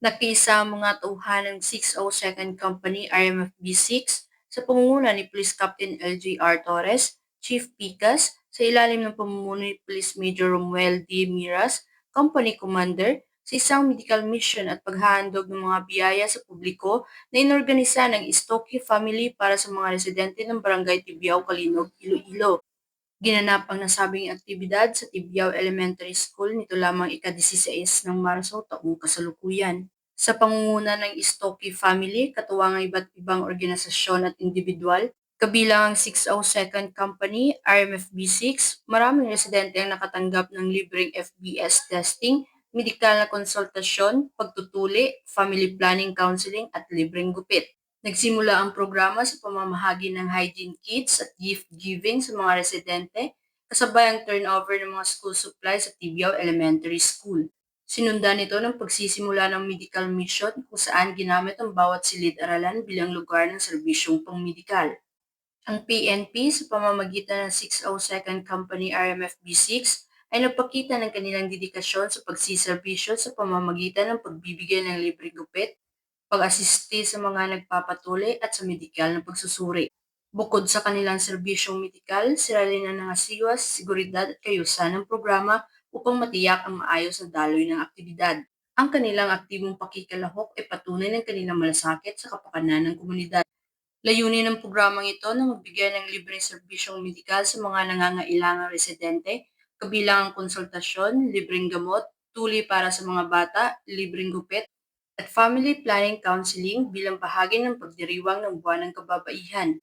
Nakisa ang mga tauhan ng 602nd Company RMFB-6 sa pangunguna ni Police Captain LJR Torres, Chief Picas, sa ilalim ng pamumuno ni Police Major Romuel D. Miras, Company Commander, sa isang medical mission at paghahandog ng mga biyaya sa publiko na inorganisa ng Istoki Family para sa mga residente ng Barangay Tibiao, Kalinog, Iloilo. Ginanap ang nasabing aktibidad sa Tibiao Elementary School nito lamang ika-16 ng Marso taong kasalukuyan. Sa pangunguna ng Istoki Family, katuwang ang iba't ibang organisasyon at individual, kabilang ang 602nd Company, RMFB-6, maraming residente ang nakatanggap ng libreng FBS testing, medikal na konsultasyon, pagtutuli, family planning counseling at libreng gupit. Nagsimula ang programa sa pamamahagi ng hygiene kits at gift giving sa mga residente, kasabay ang turnover ng mga school supplies sa Tibiao Elementary School. Sinundan nito ng pagsisimula ng medical mission kung saan ginamit ang bawat silid-aralan bilang lugar ng serbisyong pangmedikal. Ang PNP sa pamamagitan ng 602nd Company RMFB-6 ay nagpakita ng kanilang dedikasyon sa pagsiserbisyo sa pamamagitan ng pagbibigay ng libreng gupit, pag-asisti sa mga nagpapatuli at sa medikal na pagsusuri. Bukod sa kanilang serbisyong medikal, sila rin ang nangasiwa sa seguridad at kayusan ng programa upang matiyak ang maayos na daloy ng aktibidad. Ang kanilang aktibong pakikihalahok ay patunay ng kanilang malasakit sa kapakanan ng komunidad. Layunin ng programang ito na magbigay ng libreng serbisyong medikal sa mga nangangailangang residente, kabilang ang konsultasyon, libreng gamot, tuli para sa mga bata, libreng gupit, at family planning counseling bilang bahagi ng pagdiriwang ng buwan ng kababaihan.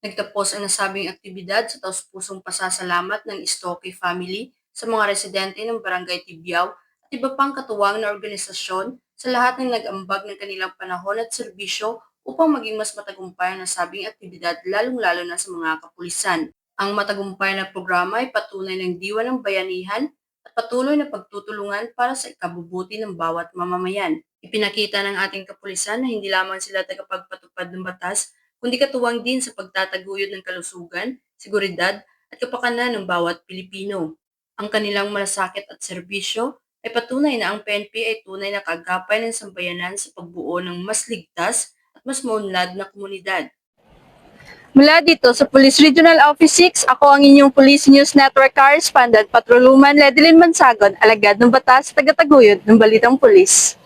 Nagtapos ang nasabing aktibidad sa taus-pusong pasasalamat ng Istoki Family sa mga residente ng Barangay Tibiao at iba pang katuwang na organisasyon sa lahat ng nag-ambag ng kanilang panahon at serbisyo upang maging mas matagumpay ang nasabing aktibidad lalong-lalo na sa mga kapulisan. Ang matagumpay na programa ay patunay ng diwa ng bayanihan at patuloy na pagtutulungan para sa ikabubuti ng bawat mamamayan. Ipinakita ng ating kapulisan na hindi lamang sila tagapagpatupad ng batas, kundi katuwang din sa pagtataguyod ng kalusugan, seguridad at kapakanan ng bawat Pilipino. Ang kanilang malasakit at serbisyo ay patunay na ang PNP ay tunay na kaagapay ng sambayanan sa pagbuo ng mas ligtas at mas maunlad na komunidad. Mula dito sa Police Regional Office 6, ako ang inyong Police News Network Correspondent, Patroluman Ledelyn Mansagon, alagad ng batas, tagataguyod ng Balitang Pulis.